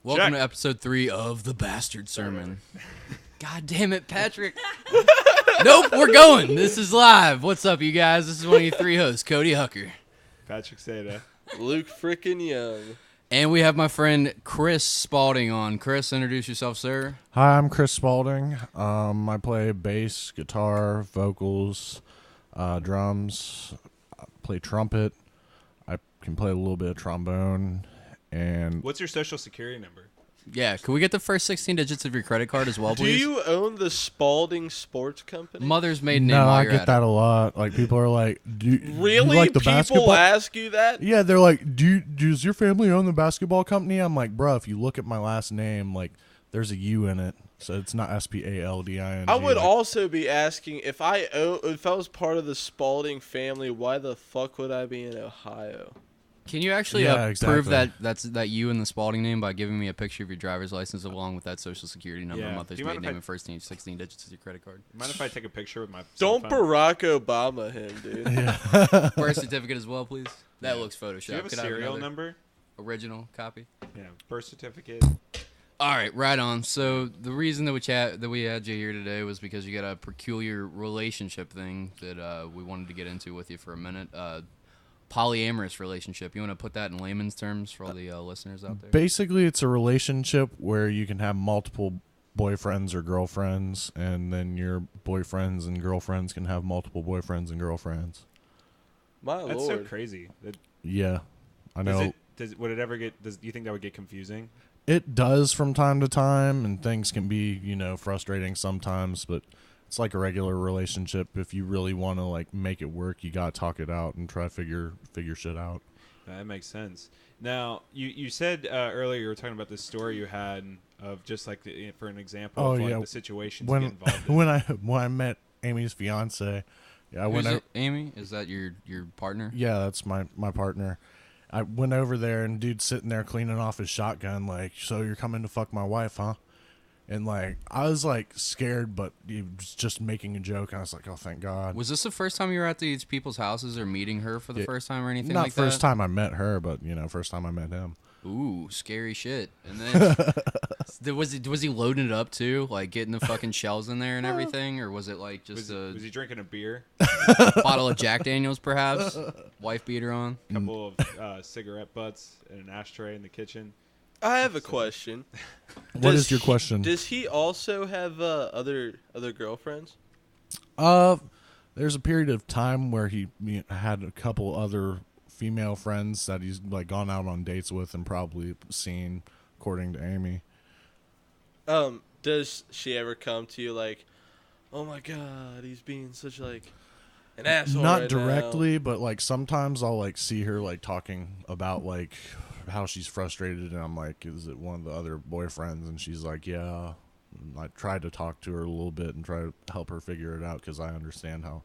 Welcome to episode 3 of The Bastard Sermon. God damn it, Patrick. Nope, we're going. This is live. What's up, you guys? This is one of your 3 hosts, Cody Hucker. Patrick Seta. Luke frickin' Young. And we have my friend Chris Spaulding on. Chris, introduce yourself, sir. Hi, I'm Chris Spaulding. I play bass, guitar, vocals, drums. I play trumpet. I can play a little bit of trombone. And What's your social security number? Yeah, can we get the first 16 digits of your credit card as well, please? Do you own the Spaulding Sports Company? Mother's maiden name no, while I you're get at that it. a lot. Like, people are like, do you Really? like the People basketball? ask you that? Yeah, they're like, does your family own the basketball company? I'm like, bro, if you look at my last name, like, there's a U in it, so it's not Spalding. I would also be asking if I was part of the Spaulding family, why the fuck would I be in Ohio? Can you actually Yeah, prove exactly. that you in the Spaulding name by giving me a picture of your driver's license along with that social security number, Yeah. mother's Do you mind maiden if name, I- and first 16 digits of your credit card? Mind if I take a picture with my cell Don't phone? Barack Obama him, dude. Birth certificate as well, please. That looks Photoshopped. Do you have a Could I serial another number? Original copy. Yeah, birth certificate. All right, right on. So the reason that we had you here today was because you got a peculiar relationship thing that we wanted to get into with you for a minute. Polyamorous relationship. You want to put that in layman's terms for all the listeners out there? Basically, it's a relationship where you can have multiple boyfriends or girlfriends, and then your boyfriends and girlfriends can have multiple boyfriends and girlfriends. My That's lord. so crazy. Yeah, I know. Would it ever get? Do you think that would get confusing? It does from time to time, and things can be, frustrating sometimes, but it's like a regular relationship. If you really want to, like, make it work, you got to talk it out and try to figure shit out. That makes sense. Now, you said earlier you were talking about this story you had of just like for an example of like the situations you get involved in. When I met Amy's fiance, I Who's went it, Amy? Is that your partner? Yeah, that's my partner. I went over there, and dude's sitting there cleaning off his shotgun, like, so you're coming to fuck my wife, huh? And, like, I was, like, scared, but he was just making a joke, and I was like, oh, thank God. Was this the first time you were at these people's houses or meeting her for the first time or anything Not like that? Not first time I met her, but, first time I met him. Ooh, scary shit. And then was he loading it up too, like getting the fucking shells in there and everything, or was it like just was he drinking a beer? Bottle of Jack Daniels, perhaps? Wife beater on? A couple of cigarette butts and an ashtray in the kitchen. I have a question. What is your question? Does he also have other girlfriends? There's a period of time where he had a couple other female friends that he's, like, gone out on dates with and probably seen, according to Amy. Does she ever come to you like, oh my God, he's being such, like, an asshole Not right directly, now? but, like, sometimes I'll, like, see her, like, talking about, like, how she's frustrated, and I'm like, is it one of the other boyfriends? And she's like, yeah. And I tried to talk to her a little bit and try to help her figure it out, because I understand how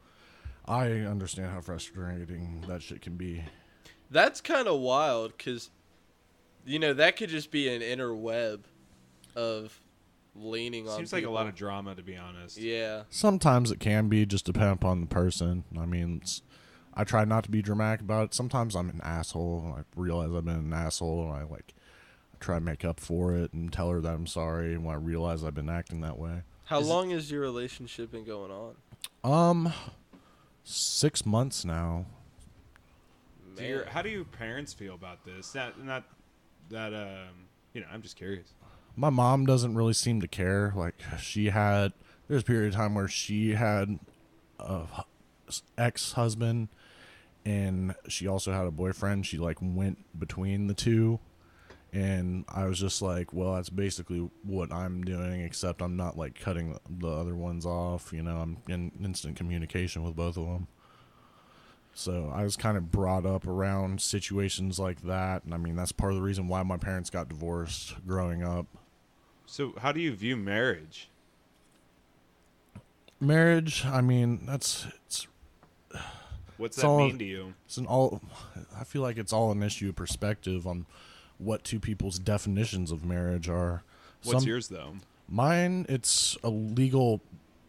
frustrating that shit can be. That's kind of wild, because, that could just be an inner web of leaning on Seems like a people. lot of drama, to be honest. Yeah. Sometimes it can be, just depend upon the person. I mean, I try not to be dramatic about it. Sometimes I'm an asshole, and I realize I've been an asshole, and I try to make up for it and tell her that I'm sorry, and when I realize I've been acting that way. How long has your relationship been going on? 6 months now. How do your parents feel about this? I'm just curious. My mom doesn't really seem to care. Like, there's a period of time where she had a ex-husband, and she also had a boyfriend. She, like, went between the two, and I was just like, well, that's basically what I'm doing, except I'm not, like, cutting the other ones off. I'm in instant communication with both of them. So I was kind of brought up around situations like that, and I mean, that's part of the reason why my parents got divorced growing up. So how do you view marriage? Marriage, I mean, What's that mean to you? I feel like it's all an issue of perspective on what two people's definitions of marriage are. What's yours, though? Mine, it's a legal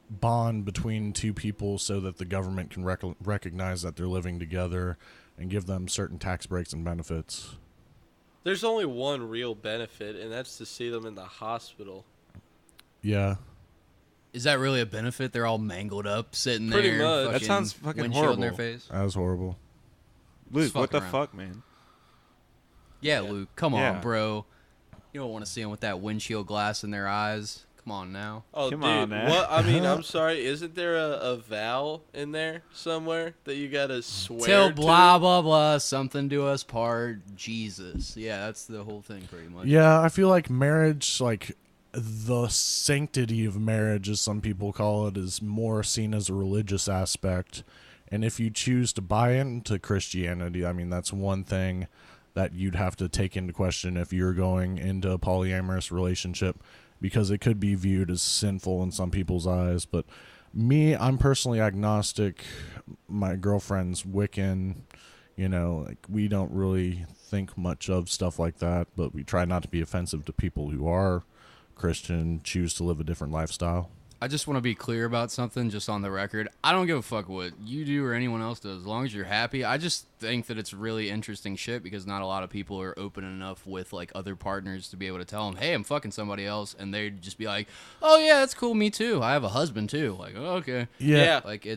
bond between two people so that the government can recognize that they're living together and give them certain tax breaks and benefits. There's only one real benefit, and that's to see them in the hospital. Yeah. Is that really a benefit? They're all mangled up, sitting Pretty there. much. That sounds fucking windshield horrible. in their face. That was horrible. Luke, what the around. fuck, man? Yeah, Luke, come on, bro. You don't want to see them with that windshield glass in their eyes. Come on now. Oh, Come dude, on, man. what? I mean, I'm sorry. Isn't there a vow in there somewhere that you gotta swear Till to? blah, blah, blah, something do us part, Jesus. Yeah, that's the whole thing pretty much. Yeah, I feel like marriage, like the sanctity of marriage, as some people call it, is more seen as a religious aspect. And if you choose to buy into Christianity, I mean, that's one thing that you'd have to take into question if you're going into a polyamorous relationship, because it could be viewed as sinful in some people's eyes. But me, I'm personally agnostic. My girlfriend's Wiccan. You know, like, we don't really think much of stuff like that, but we try not to be offensive to people who are Christian, choose to live a different lifestyle. I just want to be clear about something just on the record. I don't give a fuck what you do or anyone else does, as long as you're happy. I just think that it's really interesting shit because not a lot of people are open enough with like other partners to be able to tell them, hey, I'm fucking somebody else. And they'd just be like, oh yeah, that's cool. Me too. I have a husband too. Like, oh, okay. Yeah. Like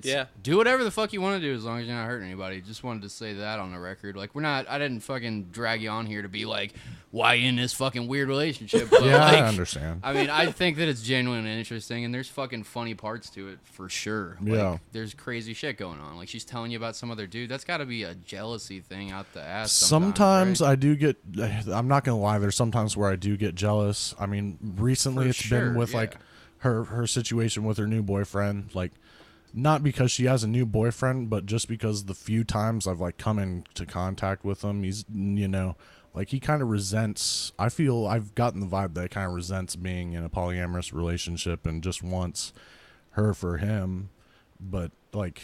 do whatever the fuck you want to do as long as you're not hurting anybody. Just wanted to say that on the record. Like, I didn't fucking drag you on here to be like, why in this fucking weird relationship? But Yeah, like, I understand. I mean, I think that it's genuine and interesting, and there's fucking funny parts to it for sure. Like, Yeah. there's crazy shit going on. Like, she's telling you about some other dude. That's got to be a jealousy thing out the ass. Sometimes right? I do get, I'm not going to lie, there's sometimes where I do get jealous. I mean, recently For it's sure, been with like her situation with her new boyfriend. Like, not because she has a new boyfriend, but just because the few times I've like come into contact with him, he's, you know, like, he kind of resents, I feel I've gotten the vibe that he kind of resents being in a polyamorous relationship and just wants her for him. But like,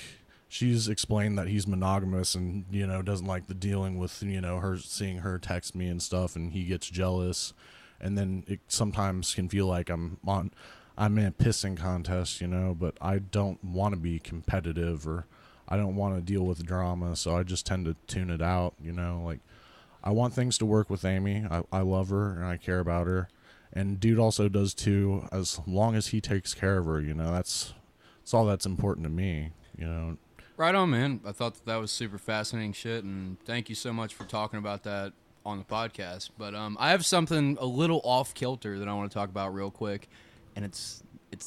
she's explained that he's monogamous and, you know, doesn't like the dealing with, you know, her seeing her text me and stuff, and he gets jealous. And then it sometimes can feel like I'm in a pissing contest, you know, but I don't want to be competitive, or I don't want to deal with drama, so I just tend to tune it out, you know. Like, I want things to work with Amy. I love her and I care about her, and dude also does too, as long as he takes care of her, you know. That's all that's important to me, you know. Right on, man. I thought that was super fascinating shit, and thank you so much for talking about that on the podcast. But I have something a little off kilter that I want to talk about real quick, and it's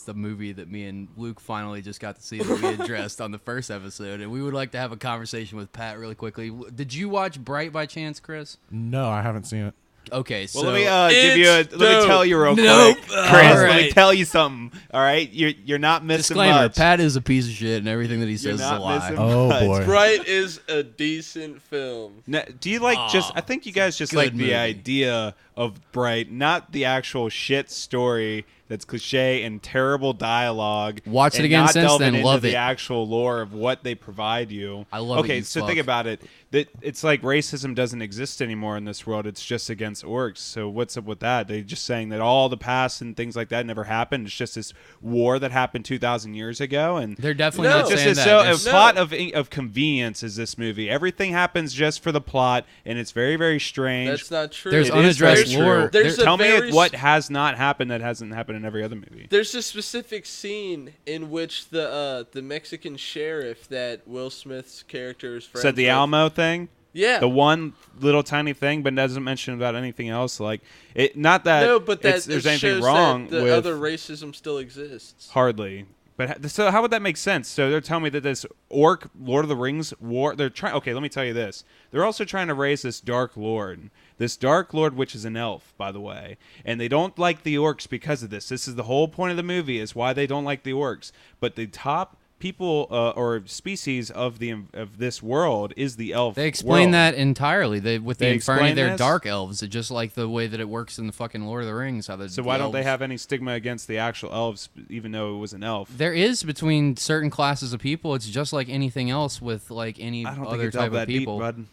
the movie that me and Luke finally just got to see that we addressed on the first episode, and we would like to have a conversation with Pat really quickly. Did you watch Bright by chance, Chris? No, I haven't seen it. Okay, so well, let me tell you real quick, Chris. Right. Let me tell you something. All right, you're not missing disclaimer: much. Pat is a piece of shit, and everything that he says is a not lie. missing Oh much. boy. Bright is a decent film. Now, do you like I think you guys just good like movie. the idea of Bright, not the actual shit story that's cliche and terrible dialogue. Watch it and again not since delving then, into love the it. actual lore of what they provide you. I love it, Okay, you so fuck. think about it. That it's like racism doesn't exist anymore in this world. It's just against orcs. So what's up with that? They're just saying that all the past and things like that never happened. It's just this war that happened 2,000 years ago, and They're definitely No. not just saying a, that. so, a There's- plot of convenience is this movie. Everything happens just for the plot, and it's very, very strange. That's not true. There's It is unaddressed very lore. true. There's a Tell me very what has not happened that hasn't happened in every other movie. There's a specific scene in which the Mexican sheriff that Will Smith's character is friends Said the with- Alamo thing? Yeah. The one little tiny thing, but doesn't mention about anything else. Like it, not that. No, but that there's it anything shows wrong that the with other racism still exists. hardly. But so how would that make sense? So they're telling me that this orc Lord of the Rings war. They're trying. Okay, let me tell you this. They're also trying to raise this Dark Lord. This Dark Lord, which is an elf, by the way, and they don't like the orcs because of this. This is the whole point of the movie, is why they don't like the orcs. But the top people or species of this world is the elf. They explain world. that entirely. With the They Inferni, explain they're this? dark elves. It's just like the way that it works in the fucking Lord of the Rings. How So why don't they have any stigma against the actual elves, even though it was an elf? There is between certain classes of people. It's just like anything else with like any I don't think other it type delved of that people. deep, bud.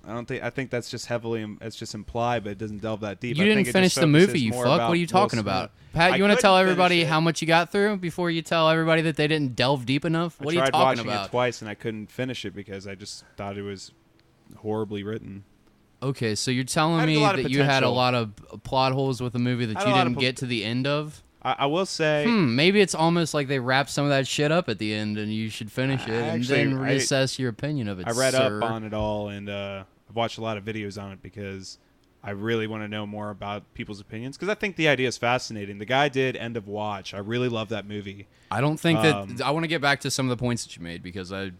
I think that's just heavily. It's just implied, but it doesn't delve that deep. You I didn't think it finish just the movie, focuses you more fuck. about What are you Will talking Smith. about? Pat, I you want to couldn't tell finish everybody it. how much you got through before you tell everybody that they didn't delve deep enough? What are you I tried talking watching about? it twice, and I couldn't finish it because I just thought it was horribly written. Okay, so you're Had telling a me lot of that you had a potential. lot of plot holes with the movie that Had you a lot didn't of get to the end of? I will say, Maybe it's almost like they wrapped some of that shit up at the end, and you should finish it and then reassess your opinion of it. I read sir. up on it all, and I've watched a lot of videos on it because I really want to know more about people's opinions because I think the idea is fascinating. The guy did End of Watch. I really love that movie. I don't think that I want to get back to some of the points that you made because I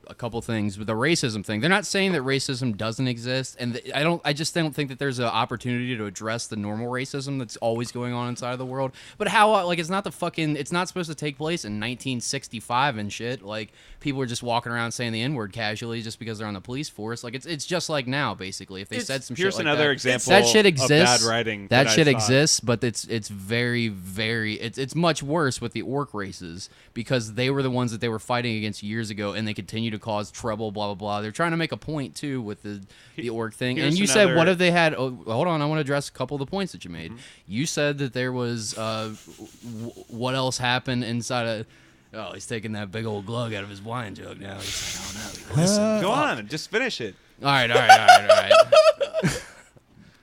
a couple things with the racism thing. They're not saying that racism doesn't exist, and I just don't think that there's an opportunity to address the normal racism that's always going on inside of the world. But how like it's not supposed to take place in 1965 and shit. Like people are just walking around saying the N-word casually just because they're on the police force. Like it's just like now basically. If they said some Here's shit like another that, example that shit exists. of bad writing. That I shit thought. exists, but it's very it's much worse with the orc races because they were the ones that they were fighting against years ago, and they continue to cause trouble. Blah blah blah. They're trying to make a point too with the orc thing. Here's And you said, another- what have they had? Oh, hold on, I want to address a couple of the points that you made. You said that there was what else happened inside of. Oh, he's taking that big old glug out of his wine jug now. He's like, oh no. Listen. Go on, just finish it. All right.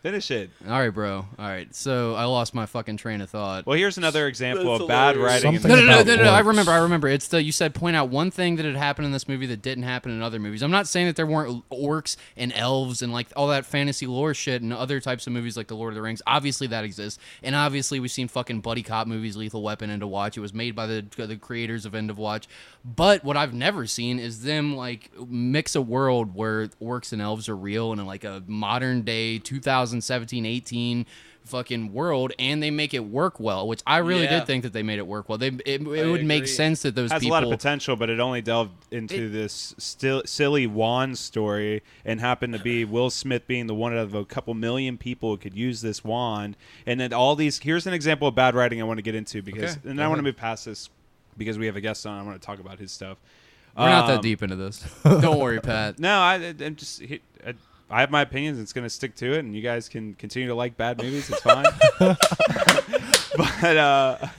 Finish it. All right, bro. All right. So I lost my fucking train of thought. Well, here's another example That's of bad hilarious. writing. Something No. about I orcs. remember. It's you said point out one thing that had happened in this movie that didn't happen in other movies. I'm not saying that there weren't orcs and elves and like all that fantasy lore shit and other types of movies like The Lord of the Rings. Obviously that exists, and obviously we've seen fucking buddy cop movies, Lethal Weapon, End of Watch. It was made by the creators of End of Watch. But what I've never seen is them like mix a world where orcs and elves are real and in like a modern day 2017-18 fucking world, and they make it work well, which I really Yeah. did think that they made it work well. It would make agree. sense that those has people a lot of potential, but it only delved into this silly wand story and happened to be Will Smith being the one out of a couple million people who could use this wand. And then all these, here's an example of bad writing I want to get into because, Okay, and go I want to ahead. move past this because we have a guest on. I want to talk about his stuff. We're not that deep into this. Don't worry, Pat. No, I'm just. I have my opinions. It's going to stick to it, and you guys can continue to like bad movies. It's fine. But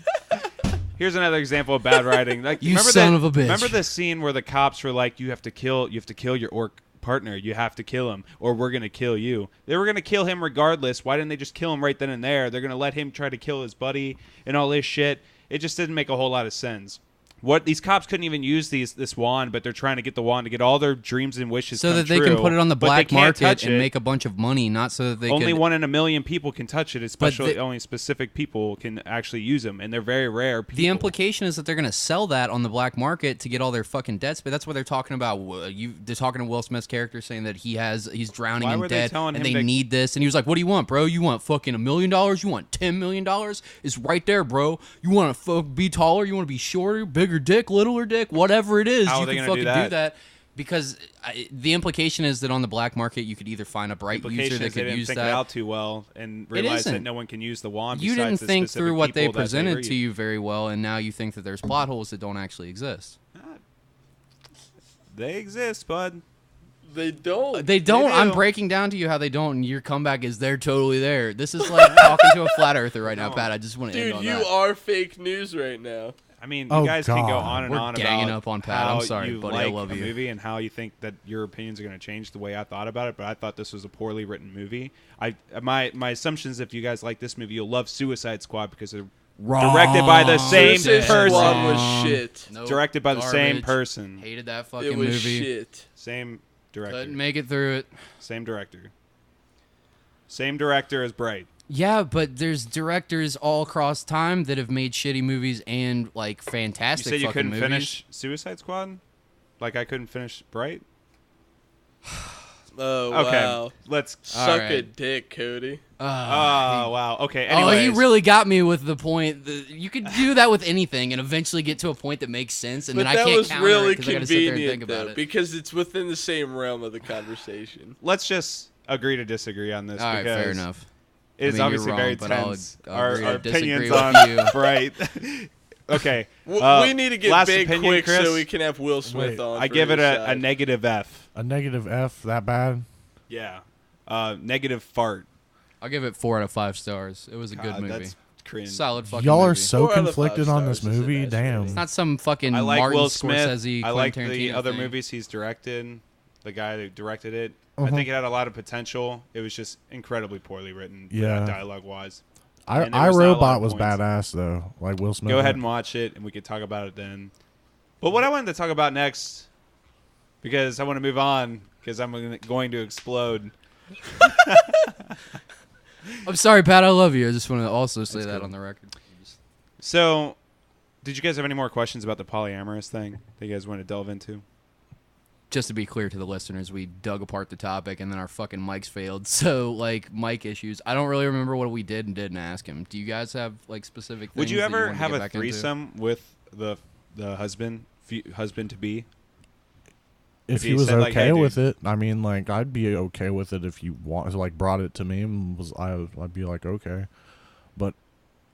here's another example of bad writing. Like, You remember son of a bitch. Remember the scene where the cops were like, "You have to kill your orc partner. You have to kill him, or we're going to kill you." They were going to kill him regardless. Why didn't they just kill him right then and there? They're going to let him try to kill his buddy and all this shit. It just didn't make a whole lot of sense. What these cops couldn't even use this wand, but they're trying to get the wand to get all their dreams and wishes So come that they can true, put it on the but they black can't market touch and it. make a bunch of money, not so that they Only could... 1 in a million people can touch it, especially they- only specific people can actually use them, and they're very rare people. The implication is that they're going to sell that on the black market to get all their fucking debts, but that's what they're talking about. They're talking to Will Smith's character saying that he's drowning Why in were they debt telling and him they to- need this. And he was like, what do you want, bro? You want fucking $1 million? You want $10 million? It's right there, bro. You want to be taller? You want to be shorter? Bigger dick? Littler dick? Whatever it is, How are you they can gonna fucking do that? Because the implication is that on the black market, you could either find a bright user implication that is they could didn't use think that. it out too well and realized that isn't. no one can use the wand. You besides didn't the think specific through what they people that presented read. to you very well, and now you think that there's plot holes that don't actually exist. They exist, bud. They don't. They don't. do. I'm breaking down to you how they don't, and your comeback is they're totally there. This is like talking to a flat earther right now, Pat. I just want to end Dude, on you that. are fake news right now. I mean, Oh, you guys can go God. on and We're on ganging about up on Pat. how I'm sorry, you buddy. I like love a you. movie and how you think that your opinions are going to change the way I thought about it. But I thought this was a poorly written movie. My assumption is if you guys like this movie, you'll love Suicide Squad because they're directed by the same Suicide person. Squad was shit. Nope. Directed by the same Garbage. person. Hated that fucking It was movie. shit. Same director. Couldn't make it through it. Same director. Same director as Bright. Yeah, but there's directors all across time that have made shitty movies and like You fantastic said you fucking couldn't movies. finish Suicide Squad? Like I couldn't finish Bright? Oh, Okay. wow. Let's. Suck a Alright. dick, Cody. Oh, wow. Okay. Oh, Anyways. he really got me with the point. You could do that with anything and eventually get to a point that makes sense, and But then I that can't was counter really it because I got to sit there and think convenient, about though, it. because it's within the same realm of the conversation. Let's just agree to disagree on this. All right, because fair enough. It is I mean, obviously you're very wrong, but I'll tense. agree Our to disagree opinions with on you. Bright. Okay. We need to get last big opinion, quick Chris? so we can have Will Smith Wait, on. I for give it his a side. negative F. A negative F, that bad? Yeah. Negative fart. I'll give it 4 out of 5 stars. It was a God, good movie. That's cringe. Solid fucking Y'all movie. are so 4 out of 5 conflicted on this stars is a movie. nice Damn. movie. It's not some fucking I like Martin Will Smith. Scorsese, I like Quentin the Tarantino other thing. movies he's directed. The guy that directed it. I think it had a lot of potential. It was just incredibly poorly written, dialogue-wise. iRobot was badass though. Like Will Smith. Go ahead and watch it, and we could talk about it then. But what I wanted to talk about next, because I want to move on, because I'm going to explode. I'm sorry, Pat. I love you. I just want to also say that on the record. So, did you guys have any more questions about the polyamorous thing that you guys want to delve into? Just to be clear to the listeners, we dug apart the topic and then our fucking mics failed. So, like, mic issues. I don't really remember what we did and didn't ask him. Do you guys have, like, specific things? Would you ever have a back threesome with the husband to be? If he was okay with it, I mean, like, I'd be okay with it if you brought it to me and I'd be like, okay. But,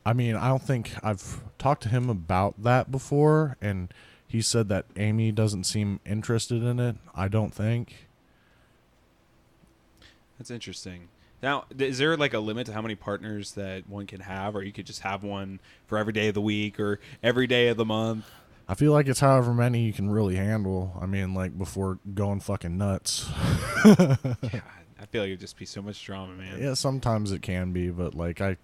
I mean, I don't think I've talked to him about that before, and he said that Amy doesn't seem interested in it. I don't think. That's interesting. Now, is there like a limit to how many partners that one can have, or you could just have one for every day of the week or every day of the month? I feel like it's however many you can really handle. I mean, like, before going fucking nuts. God, I feel like it'd just be so much drama, man. Yeah, sometimes it can be, but like I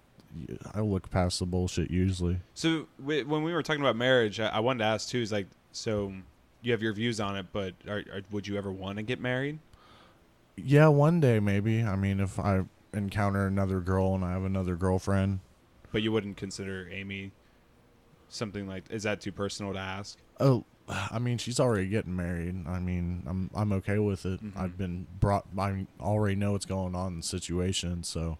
look past the bullshit usually. So when we were talking about marriage, I wanted to ask too. Is like, so you have your views on it, but would you ever want to get married? Yeah, one day maybe. I mean, if I encounter another girl and I have another girlfriend. But you wouldn't consider Amy something like? Is that too personal to ask? Oh, I mean, she's already getting married. I mean, I'm okay with it. Mm-hmm. I've been brought. I already know what's going on in the situation, so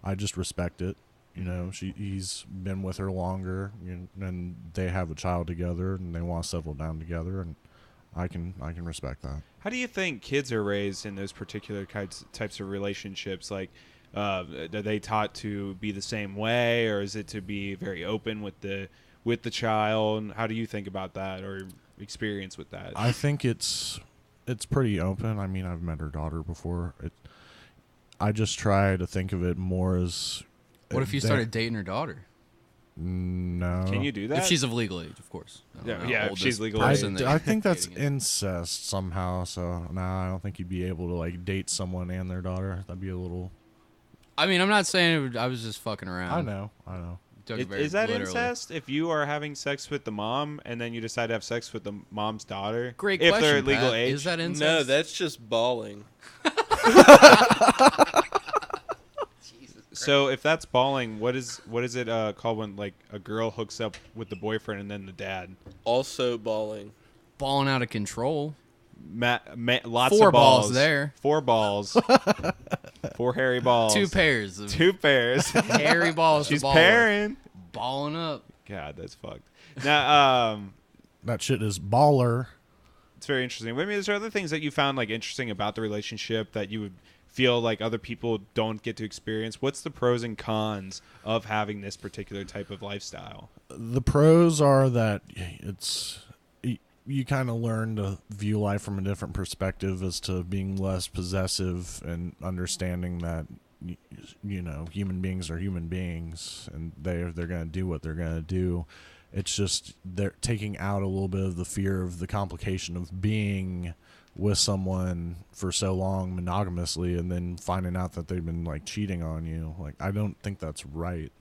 I just respect it. You know, he's been with her longer, and they have a child together, and they want to settle down together, and I can respect that. How do you think kids are raised in those particular types of relationships? Like, are they taught to be the same way, or is it to be very open with the child? How do you think about that, or experience with that? I think it's pretty open. I mean, I've met her daughter before. I just try to think of it more as. What if you started dating her daughter? No. Can you do that? If she's of legal age, of course. Yeah, if she's legal I age. think that's incest somehow. So I don't think you'd be able to like date someone and their daughter. That'd be a little. I mean, I'm not saying I was just fucking around. I know. Is that incest if you are having sex with the mom and then you decide to have sex with the mom's daughter? Great if question. If they're legal Pat. age? Is that incest? No, that's just balling. So if that's balling, what is it called when like a girl hooks up with the boyfriend and then the dad? Also balling. Balling out of control. Lots Four of balls balls there. 4 balls. 4 hairy balls. 2 pairs. Of 2 pairs. hairy balls. She's to ball pairing. with. Balling up. God, that's fucked. Now, that shit is baller. It's very interesting. I mean, is there other things that you found like interesting about the relationship that you would feel like other people don't get to experience? What's the pros and cons of having this particular type of lifestyle? The pros are that you kind of learn to view life from a different perspective as to being less possessive and understanding that human beings are human beings and they're going to do what they're going to do. It's just they're taking out a little bit of the fear of the complication of being with someone for so long monogamously and then finding out that they've been like cheating on you. Like, I don't think that's right.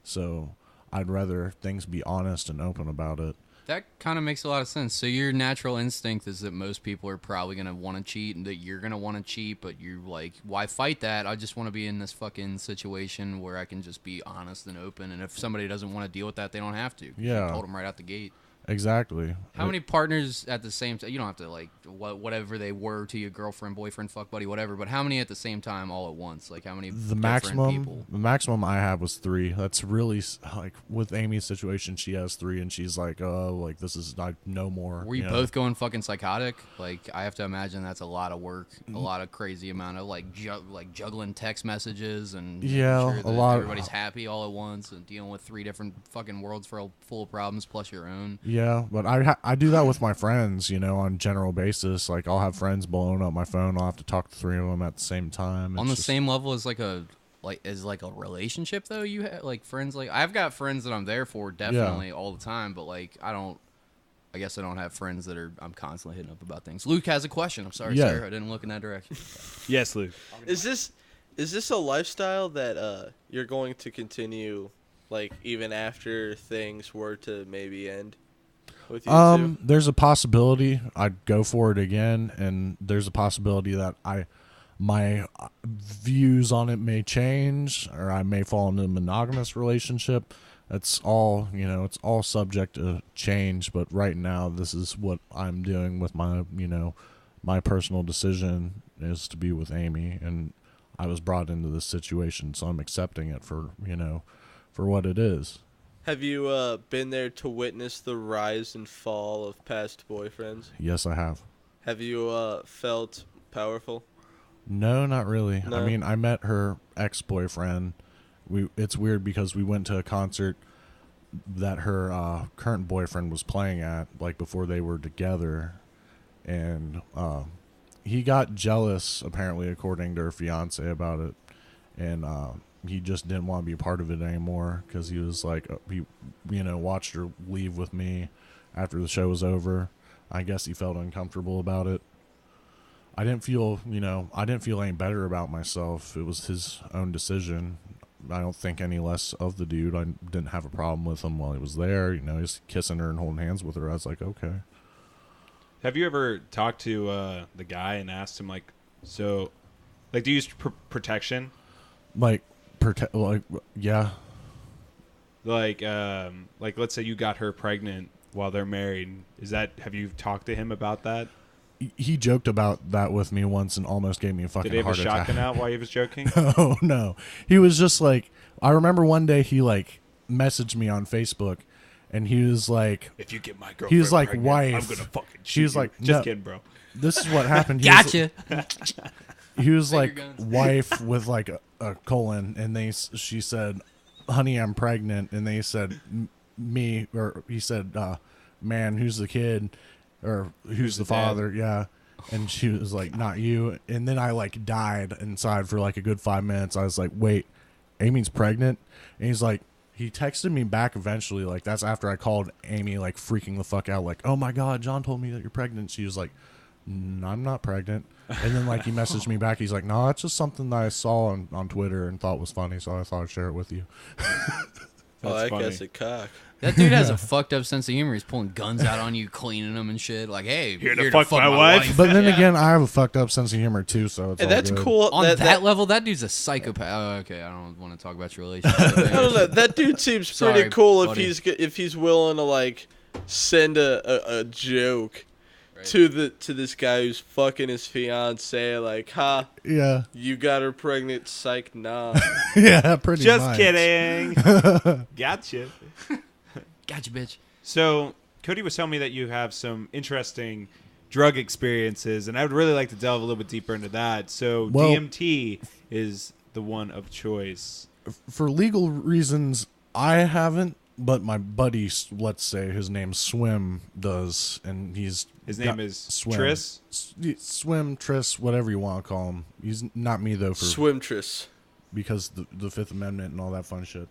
So I'd rather things be honest and open about it. That kind of makes a lot of sense. So your natural instinct is that most people are probably going to want to cheat and that you're going to want to cheat, but you're like, why fight that? I just want to be in this fucking situation where I can just be honest and open. And if somebody doesn't want to deal with that, they don't have to. Yeah. You told them right out the gate. Exactly. How many partners at the same time? You don't have to like whatever they were to your girlfriend, boyfriend, fuck buddy, whatever. But how many at the same time, all at once? Like how many? The different people? maximum I have was 3. That's really like with Amy's situation. She has 3, and she's like, "Oh, like this is like no more." Were you both going fucking psychotic? Like I have to imagine that's a lot of work, a lot of crazy amount of like juggling text messages and yeah, sure a lot. Everybody's happy all at once and dealing with 3 different fucking worlds full of problems plus your own. Yeah, but I do that with my friends, on general basis. Like, I'll have friends blowing up my phone. I'll have to talk to 3 of them at the same time. On the same level as like a relationship though. You have like friends. Like I've got friends that I'm there for definitely all the time. But like I don't I guess I don't have friends that I'm constantly hitting up about things. Luke has a question. I'm sorry, Yeah. sir. I didn't look in that direction. Yes, Luke. Is this a lifestyle that you're going to continue, like, even after things were to maybe end with you two? There's a possibility I'd go for it again, and there's a possibility that my views on it may change, or I may fall into a monogamous relationship. It's all, it's all subject to change, but right now this is what I'm doing with my, my personal decision is to be with Amy, and I was brought into this situation, so I'm accepting it for what it is. Have you been there to witness the rise and fall of past boyfriends? Yes, I have. Have you felt powerful? No, not really. No? I mean, I met her ex-boyfriend. It's weird because we went to a concert that her current boyfriend was playing at, like, before they were together, and he got jealous, apparently, according to her fiance, about it, and he just didn't want to be a part of it anymore because he was like, he watched her leave with me after the show was over. I guess he felt uncomfortable about it. I didn't feel any better about myself. It was his own decision. I don't think any less of the dude. I didn't have a problem with him while he was there. He's kissing her and holding hands with her. I was like, okay. Have you ever talked to the guy and asked him, like, so, like, do you use protection? Yeah. Like, let's say you got her pregnant while they're married. Have you talked to him about that? He joked about that with me once and almost gave me a fucking Did he have heart a attack. shotgun out while he was joking? No. He was just like, I remember one day he like messaged me on Facebook, and he was like, if you get my girlfriend he was like, pregnant, wife. I'm gonna fucking shoot She was you. like, just no. kidding, bro. This is what happened. Gotcha. He was Finger like, guns. wife with like a colon, and she said, honey, I'm pregnant, and they said, me, or he said, man, who's the kid, or who's the the father? Yeah. And she was like, not you. And then I like died inside for like a good 5 minutes. I was like, wait, Amy's pregnant? And he's like, he texted me back eventually. Like, that's after I called Amy, like freaking the fuck out. Like, oh my God, John told me that you're pregnant. She was like, I'm not pregnant. And then like he messaged me back. He's like, no, it's just something that I saw on Twitter and thought was funny. So I thought I'd share it with you. Oh, I funny. guess a cock. That dude has a fucked up sense of humor. He's pulling guns out on you, cleaning them and shit. Like, hey, Here to here fuck my wife? But then Yeah. again, I have a fucked up sense of humor too. So it's And all that's good. cool. On that level, that dude's a psychopath. Oh, okay, I don't want to talk about your relationship. I don't know. That dude seems pretty Sorry, cool buddy. if he's willing to like send a joke Right. to this guy who's fucking his fiance. Like, ha, Yeah. you got her pregnant. Psych, nah. Yeah, pretty Just much. kidding. Gotcha. Gotcha, bitch. So, Cody was telling me that you have some interesting drug experiences, and I would really like to delve a little bit deeper into that. So, Well- DMT is the one of choice. For legal reasons, I haven't, but my buddy, let's say his name's Swim, does, and His name is Swim. Tris. Swim, Tris, whatever you want to call him. He's not me though, Swimtress. because the Fifth Amendment and all that fun shit.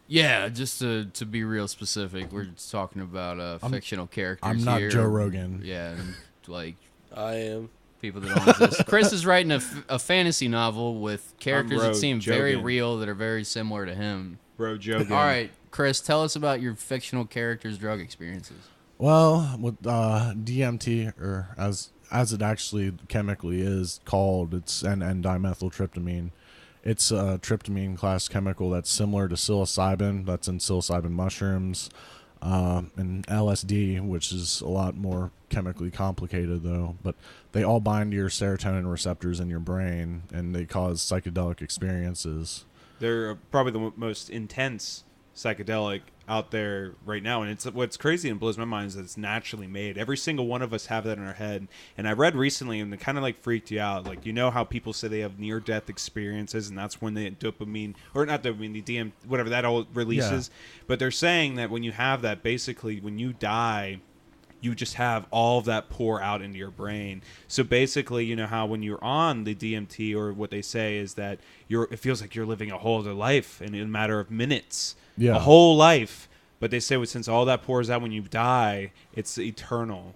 Yeah, just to be real specific, we're just talking about fictional characters. I'm not here. Joe Rogan. Yeah, and, like I am. people that don't exist. Chris is writing a fantasy novel with characters that Rogue seem very Jogan. real that are very similar to him. Bro, Jogan. All right, Chris, tell us about your fictional characters' drug experiences. Well, with DMT, or as it actually chemically is called, it's N-dimethyltryptamine. It's a tryptamine class chemical that's similar to psilocybin, that's in psilocybin mushrooms, and LSD, which is a lot more chemically complicated though. But they all bind to your serotonin receptors in your brain, and they cause psychedelic experiences. They're probably the most intense psychedelic out there right now, and it's what's crazy and blows my mind is that it's naturally made. Every single one of us have that in our head. And I read recently, and it kind of like freaked you out, like, you know how people say they have near-death experiences, and that's when the dopamine, or not dopamine, the DM, whatever, that all releases. But they're saying that when you have that, basically when you die, you just have all of that pour out into your brain. So basically, you know how when you're on the DMT, or what they say is that it feels like you're living a whole other life in a matter of minutes. Yeah. A whole life. But they say since all that pours out when you die, it's eternal.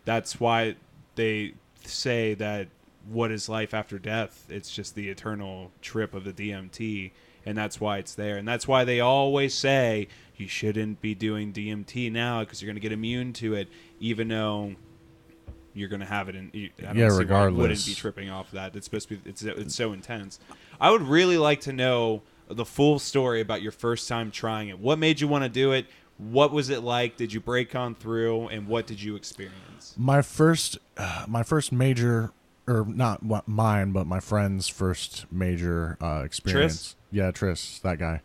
That's why they say that what is life after death? It's just the eternal trip of the DMT, and that's why it's there. And that's why they always say you shouldn't be doing DMT now because you're going to get immune to it, even though you're going to have it. I don't see why you wouldn't be tripping off that. It's supposed to be. It's so intense. I would really like to know the full story about your first time trying it. What made you want to do it? What was it like? Did you break on through? And what did you experience? My first major, or not mine, but my friend's first major experience. Tris? Yeah, Tris, that guy.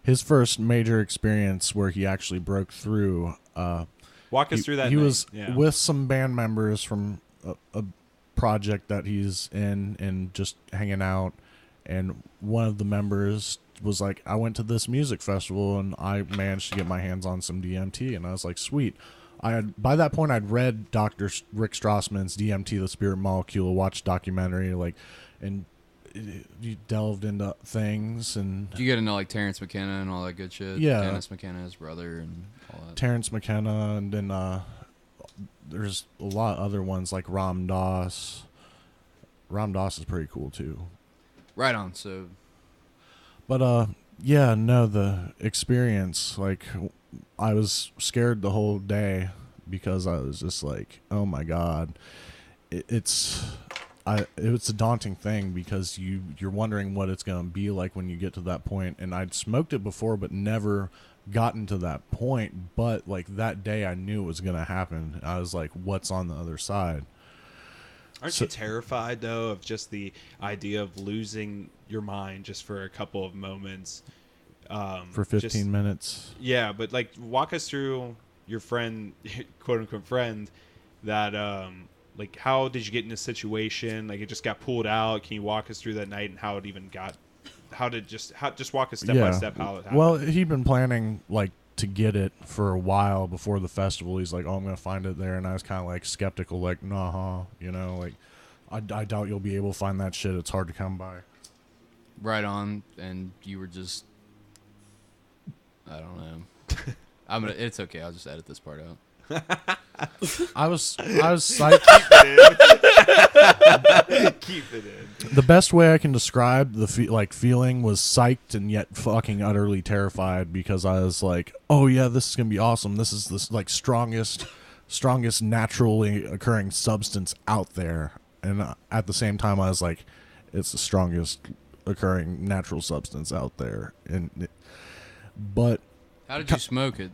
His first major experience where he actually broke through. Walk us through that. He was with some band members from a project that he's in and just hanging out. And one of the members was like, I went to this music festival and I managed to get my hands on some DMT. And I was like, sweet. By that point, I'd read Dr. Rick Strassman's DMT, The Spirit Molecule, watched documentary, and you delved into things. And Did you get into like Terrence McKenna and all that good shit? Yeah. Dennis McKenna, his brother, and all that. Terrence McKenna, and then there's a lot of other ones like Ram Dass. Ram Dass is pretty cool too. Right on. So, But yeah, no, the experience, like, I was scared the whole day because I was just like, oh my god, it's a daunting thing because you're wondering what it's gonna be like when you get to that point. And I'd smoked it before, but never gotten to that point. But like that day, I knew it was gonna happen. I was like, what's on the other side? Aren't you terrified, though, of just the idea of losing your mind just for a couple of moments? For 15 minutes. Yeah, but, like, walk us through your friend, quote-unquote friend, that, like, how did you get in this situation? Like, it just got pulled out. Can you walk us through that night and how it even got... Just walk us step by step how it happened. Well, he'd been planning, like, to get it for a while before the festival. He's like, oh, I'm gonna find it there, and I was kind of like skeptical, like, nah, you know, like, I doubt you'll be able to find that shit. It's hard to come by. right on. And you were just, I don't know. It's okay. I'll just edit this part out. I was psyched. Keep it in. The best way I can describe the feeling was psyched and yet fucking utterly terrified, because I was like, oh yeah, this is gonna be awesome. This is the like strongest naturally occurring substance out there. And at the same time, I was like, it's the strongest occurring natural substance out there. But How did you smoke it?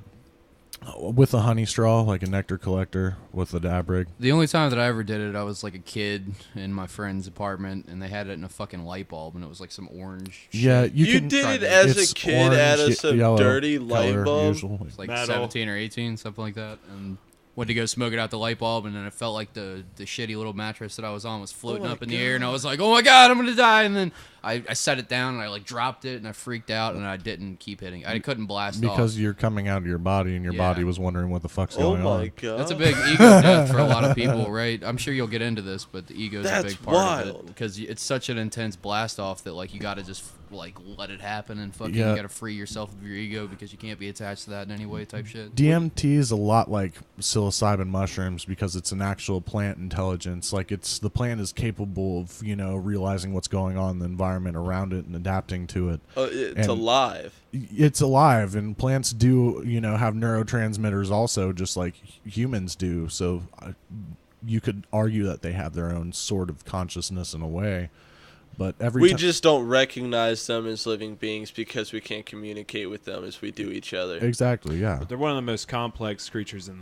with a honey straw, like a nectar collector with a dab rig. The only time that I ever did it, I was like a kid in my friend's apartment, and they had it in a fucking light bulb, and it was like some orange shit. Yeah, You did it as a kid out of some yellow dirty light color, bulb? usually. It's like Metal. 17 or 18, something like that. And went to go smoke it out the light bulb, and then it felt like the shitty little mattress that I was on was floating my up in the air, and I was like, oh my god, I'm gonna die. And then I set it down, and I like dropped it, and I freaked out, and I didn't keep hitting. I couldn't blast off. Because you're coming out of your body, and your body was wondering what the fuck's Oh going my on. god. That's a big ego death for a lot of people, right? I'm sure you'll get into this, but the ego's a That's big part of wild. it, because it's such an intense blast off that like you got to just like let it happen, and fucking Yeah. you got to free yourself of your ego because you can't be attached to that in any way type shit. DMT is a lot like psilocybin mushrooms because it's an actual plant intelligence. Like the plant is capable of, realizing what's going on in the environment around it and adapting to it. It's And alive. It's alive, and plants do, have neurotransmitters also, just like humans do. So you could argue that they have their own sort of consciousness in a way. But We just don't recognize them as living beings because we can't communicate with them as we do each other. Exactly, yeah. But they're one of the most complex creatures in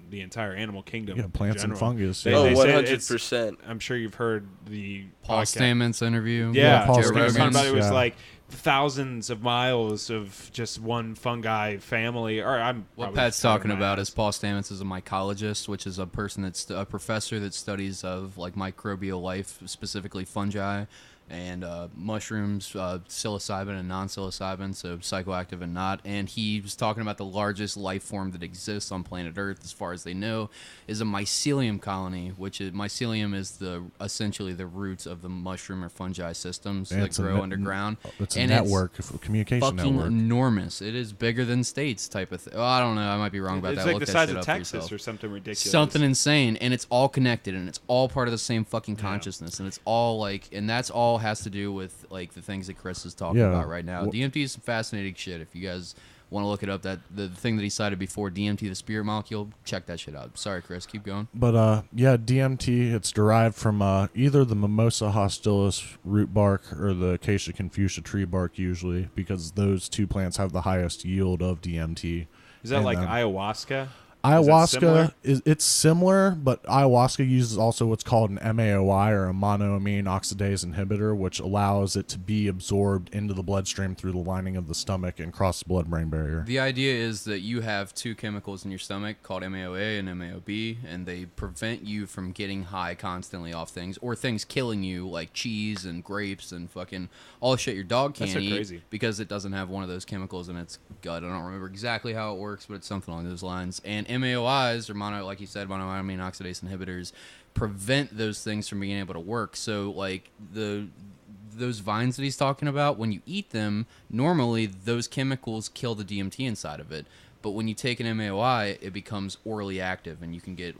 the entire animal kingdom. Yeah, plants in and general. fungus. They- yeah. they say 100%. I'm sure you've heard the Paul podcast. Stamets interview. Yeah, Paul Joe Rogan's talking about it was yeah. like thousands of miles of just one fungi family. Or I'm What probably Pat's just talking talking my about ass. is Paul Stamets is a mycologist, which is a person a professor that studies of like microbial life, specifically fungi. and mushrooms, psilocybin and non-psilocybin, so psychoactive and not. And he was talking about the largest life form that exists on planet Earth, as far as they know, is a mycelium colony, which is, mycelium is essentially the roots of the mushroom or fungi systems that grow underground. It's a and network, a communication fucking network. Enormous. It is bigger than states type of thing. Oh, I don't know. I might be wrong about It's that. like Look the that size shit of up for Texas yourself. or something ridiculous. Something insane, and it's all connected, and it's all part of the same fucking consciousness, and it's all like, and that's all has to do with like the things that Chris is talking about right now. DMT is some fascinating shit. If you guys want to look it up, that the thing that he cited before, DMT, the spirit molecule, check that shit out. Sorry, Chris, keep going. But yeah, DMT, it's derived from either the Mimosa hostilis root bark or the Acacia confucia tree bark, usually, because those two plants have the highest yield of DMT. Is that like ayahuasca? Ayahuasca it's similar, but ayahuasca uses also what's called an MAOI, or a monoamine oxidase inhibitor, which allows it to be absorbed into the bloodstream through the lining of the stomach and cross the blood-brain barrier. The idea is that you have two chemicals in your stomach called MAOA and MAOB, and they prevent you from getting high constantly off things, or things killing you, like cheese and grapes and fucking all the shit your dog can't eat crazy. because it doesn't have one of those chemicals in its gut. I don't remember exactly how it works, but it's something along those lines. And MAOIs, or like you said, monoamine oxidase inhibitors, prevent those things from being able to work. So, like, those vines that he's talking about, when you eat them, normally those chemicals kill the DMT inside of it. But when you take an MAOI, it becomes orally active, and you can get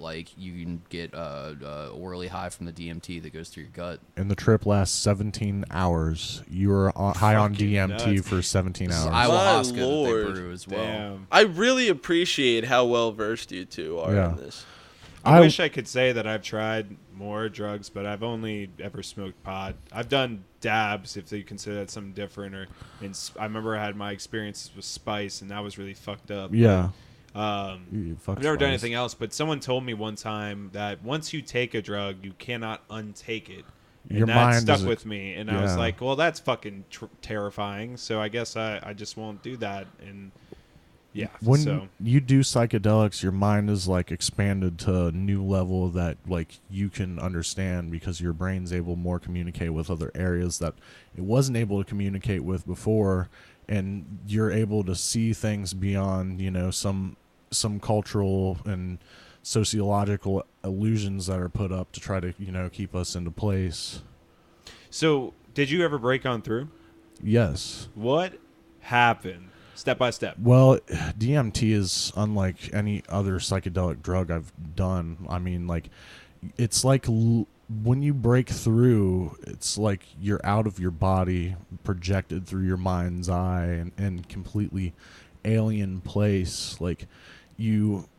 orally high from the DMT that goes through your gut. And the trip lasts 17 hours. You are high on DMT nuts. for 17 hours. Ayahuasca that Lord. they brew as well. Damn. I really appreciate how well versed you two are Yeah. in this. I wish I could say that I've tried more drugs, but I've only ever smoked pot. I've done dabs, if they consider that something different. I remember I had my experiences with spice, and that was really fucked up. Yeah. I've never done anything else, but someone told me one time that once you take a drug, you cannot untake it. And Your that mind stuck is with me, and I was like, well, that's fucking terrifying, so I guess I just won't do that. And yeah, when you do psychedelics, your mind is like expanded to a new level that like you can understand, because your brain's able to more communicate with other areas that it wasn't able to communicate with before, and you're able to see things beyond, some cultural and sociological illusions that are put up to try to, keep us into place. So, did you ever break on through? Yes. What happened? Step by step. Well, DMT is unlike any other psychedelic drug I've done. I mean, like, it's like when you break through, it's like you're out of your body, projected through your mind's eye, and completely alien place. Like, you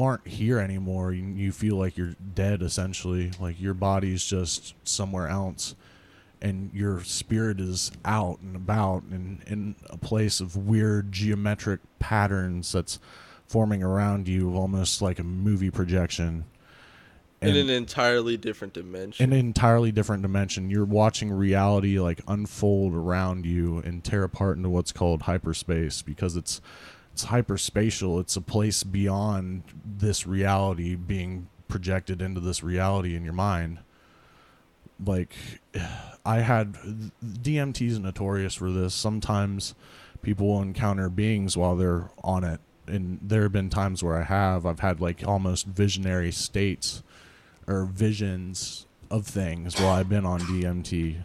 aren't here anymore. You feel like you're dead, essentially. Like, your body's just somewhere else, and your spirit is out and about and in a place of weird geometric patterns that's forming around you, almost like a movie projection. In an entirely different dimension. In an entirely different dimension. You're watching reality like unfold around you and tear apart into what's called hyperspace, because it's hyperspatial. It's a place beyond this reality being projected into this reality in your mind. Like, DMT is notorious for this. Sometimes people will encounter beings while they're on it, and there have been times where I've had like almost visionary states or visions of things while I've been on DMT.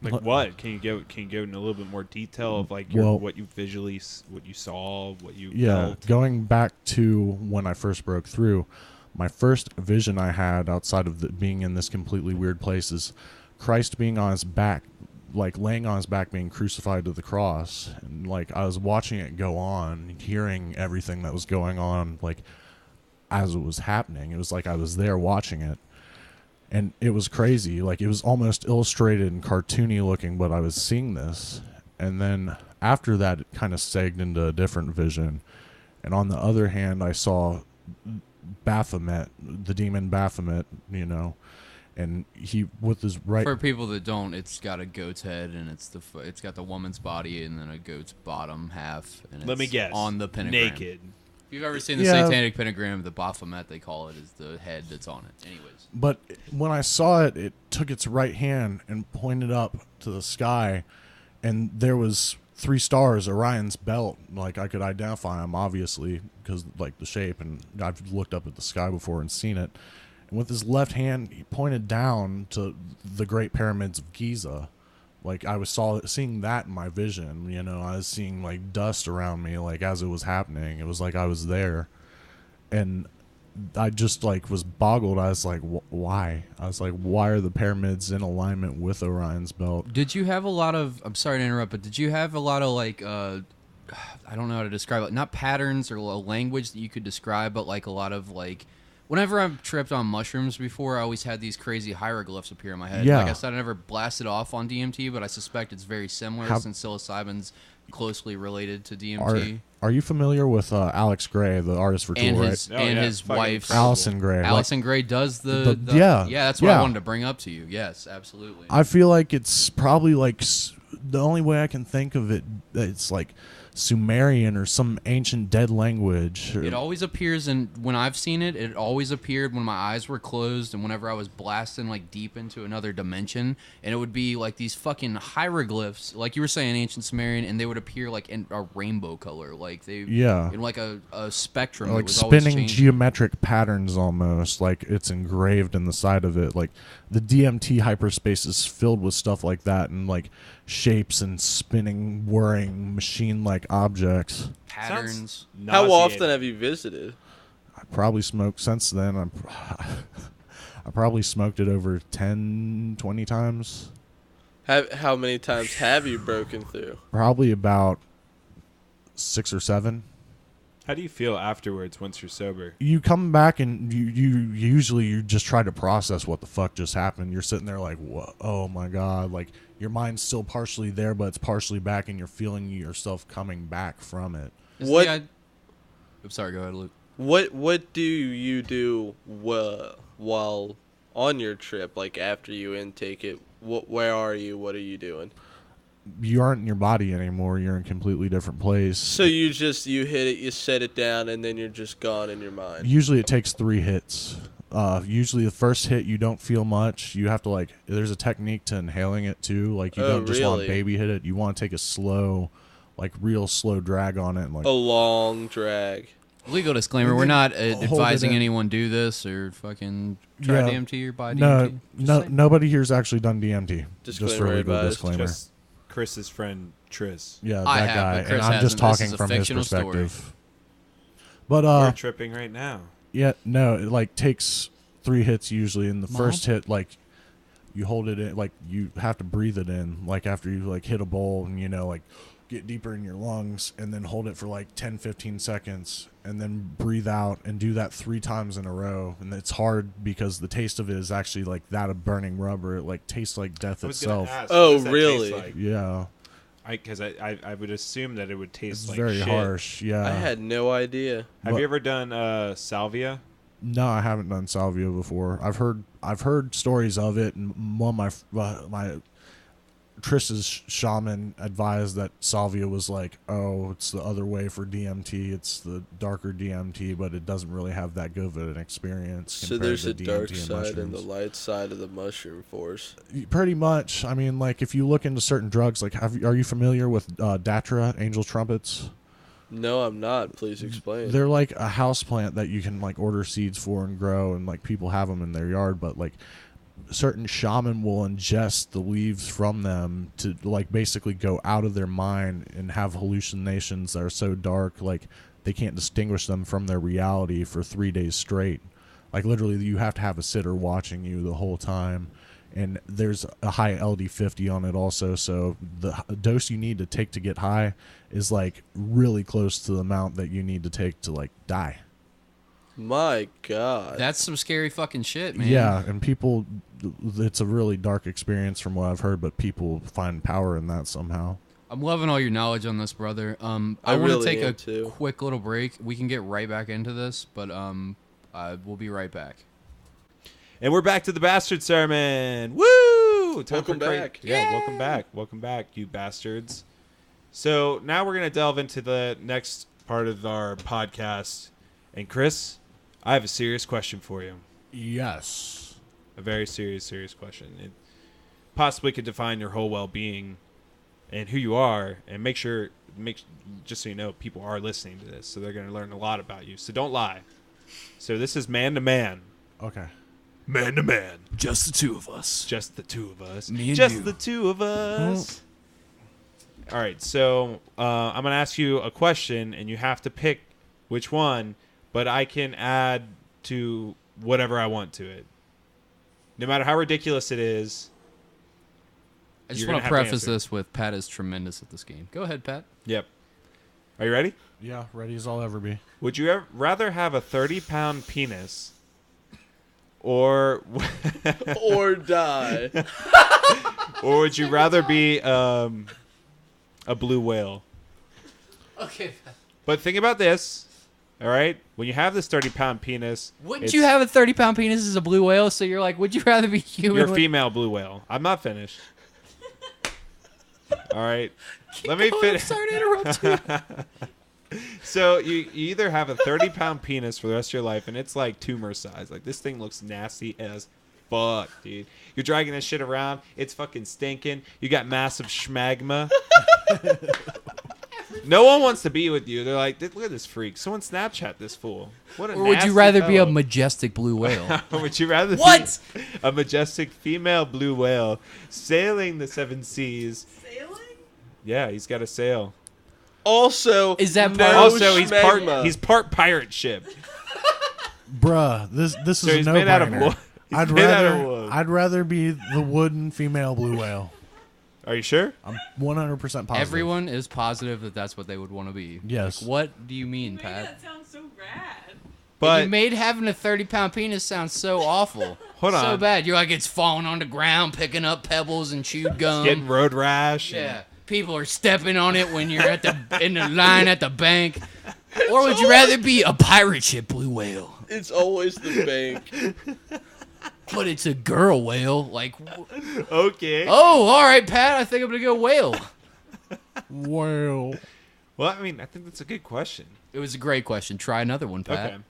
Like what? Can you go in a little bit more detail of like what you saw, what you felt? Going back to when I first broke through, my first vision I had outside of being in this completely weird place is Christ being on his back, like laying on his back, being crucified to the cross. And like I was watching it go on, hearing everything that was going on, like as it was happening. It was like I was there watching it. And it was crazy. Like, it was almost illustrated and cartoony looking, but I was seeing this. And then after that, it kind of segged into a different vision. And on the other hand, I saw Baphomet, the demon Baphomet, and he with his right. For people that don't, it's got a goat's head, and it's got the woman's body, and then a goat's bottom half. And Let me it's guess. on the pentagram. Naked. If you've ever seen the Yeah. satanic pentagram, the Baphomet, they call it, is the head that's on it. Anyways. But when I saw it, it took its right hand and pointed up to the sky, and there was 3 stars, Orion's belt. Like, I could identify them, obviously, because, like, the shape, and I've looked up at the sky before and seen it. And with his left hand, he pointed down to the Great Pyramids of Giza. Like, I was seeing that in my vision, you know. I was seeing, like, dust around me, like, as it was happening. It was like I was there. And I just, like, was boggled. I was like, why? I was like, why are the pyramids in alignment with Orion's belt? Did you have a lot of, I'm sorry to interrupt, but did you have a lot of, like, I don't know how to describe it, not patterns or a language that you could describe, but, like, a lot of, like, whenever I've tripped on mushrooms before, I always had these crazy hieroglyphs appear in my head. Yeah. Like I said, I never blasted off on DMT, but I suspect it's very similar since psilocybin's closely related to DMT. Are you familiar with Alex Gray, the artist for Tool, right? His fucking wife's Allison Gray. Allison Gray does the yeah. that's what I wanted to bring up to you. Yes, absolutely. I feel like it's probably like the only way I can think of it. It's like Sumerian or some ancient dead language. It always appears when I've seen it, it always appeared when my eyes were closed and whenever I was blasting like deep into another dimension, and it would be like these fucking hieroglyphs, like you were saying, ancient Sumerian, and they would appear like in a rainbow color, like in like a spectrum, like was always spinning changing. geometric patterns almost, like it's engraved in the side of it. Like the DMT hyperspace is filled with stuff like that, and like shapes and spinning, whirring, machine-like objects. Patterns. How often have you visited? I probably smoked since then. I probably smoked it over 10, 20 times. How many times have you broken through? Probably about 6 or 7. How do you feel afterwards once you're sober? You come back and you just try to process what the fuck just happened. You're sitting there like, whoa, oh my God. Like, your mind's still partially there, but it's partially back, and you're feeling yourself coming back from it. I'm sorry, go ahead, Luke. What do you do while on your trip, like after you intake it? Where are you? What are you doing? You aren't in your body anymore. You're in a completely different place. So you hit it, you set it down, and then you're just gone in your mind. Usually it takes 3 hits. Usually the first hit you don't feel much. You have to, like, there's a technique to inhaling it too. Like, you don't just want to baby hit it. You want to take a slow, like, real slow drag on it. And, like, a long drag. Legal disclaimer: we're not advising anyone do this or fucking try DMT or buy DMT. No, nobody here's actually done DMT. Just for Disclaimer legal advised. disclaimer. Just Chris's friend Tris. Yeah, I that have, guy. but Chris And I'm just hasn't. This talking is a from his fictional story. perspective. But We're tripping right now. yeah, no, it like takes 3 hits usually. In the first hit, like, you hold it in, like, you have to breathe it in, like, after you, like, hit a bowl and, you know, like, get deeper in your lungs, and then hold it for like 10-15 seconds, and then breathe out, and do that 3 times in a row. And it's hard because the taste of it is actually like that of burning rubber. It like tastes like death itself. Oh, really? Like? Yeah, Because I would assume that it would taste it's like very shit. harsh. Yeah, I had no idea. Have you ever done salvia? No, I haven't done salvia before. I've heard stories of it, and one of my Trish's shaman advised that salvia was like, oh, it's the other way for DMT. It's the darker DMT, but it doesn't really have that good of an experience. So there's a DMT dark and side and the mushrooms. light side of the mushroom force. Pretty much. I mean, like, if you look into certain drugs, like, are you familiar with Datra, angel trumpets? No, I'm not. Please explain. They're like a house plant that you can, like, order seeds for and grow, and, like, people have them in their yard, but, like, certain shaman will ingest the leaves from them to, like, basically go out of their mind and have hallucinations that are so dark, like, they can't distinguish them from their reality for 3 days straight. Like, literally, you have to have a sitter watching you the whole time. And there's a high LD50 on it also, so the dose you need to take to get high is, like, really close to the amount that you need to take to, like, die. My God. That's some scary fucking shit, man. Yeah, and people, it's a really dark experience from what I've heard, but people find power in that somehow. I'm loving all your knowledge on this, brother. I want to really take am a too. quick little break. We can get right back into this, but we'll be right back. And we're back to the bastard sermon. Woo! Welcome back. Yeah, welcome back. Welcome back, you bastards. So now we're going to delve into the next part of our podcast. And Chris, I have a serious question for you. Yes. A very serious question. It possibly could define your whole well-being and who you are. And just so you know, people are listening to this, so they're going to learn a lot about you. So don't lie. So this is man to man. Okay. Man to man. Just the two of us. Just the two of us. Me and Just you. the two of us. All right, so I'm going to ask you a question, and you have to pick which one, but I can add to whatever I want to it. No matter how ridiculous it is. I just You're want gonna to have to preface answer. this with Pat is tremendous at this game. Go ahead, Pat. Yep. Are you ready? Yeah, ready as I'll ever be. Would you rather have a 30-pound penis or Or die. or would you rather be a blue whale? Okay. But think about this, all right? When you have this 30-pound penis, Wouldn't you have a 30-pound penis as a blue whale? So you're like, would you rather be human? you're a female blue whale. I'm not finished. All right. Let me finish. Sorry to interrupt you. So you either have a 30-pound penis for the rest of your life, and it's like tumor size. Like, this thing looks nasty as fuck, dude. You're dragging this shit around. It's fucking stinking. You got massive schmagma. No one wants to be with you. They're like, look at this freak. Someone Snapchat this fool. What a Or would nasty you rather be a fellow. majestic blue whale? Would you rather What? be a majestic female blue whale sailing the seven seas? Sailing? Yeah, he's got a sail. Also, Is that no part- Also, schmegma. he's part pirate ship. Bruh, this So is he's a made out of no-brainer. wood. He's made out of wood. I'd rather be the wooden female blue whale. Are you sure? I'm 100% positive. Everyone is positive that that's what they would want to be. Yes. Like, what do you mean, Wait, Pat? that sounds so rad. But You made having a 30-pound penis sound so awful. Hold So on. bad. You're like, it's falling on the ground, picking up pebbles and chewed gum. getting road rash. and- Yeah. People are stepping on it when you're in the line at the bank. Or would you rather be a pirate ship blue whale? It's always the bank. But it's a girl whale. Like, Okay. oh, all right, Pat. I think I'm gonna go whale. Well, Well, I mean, I think that's a good question. It was a great question. Try another one, Pat. Okay.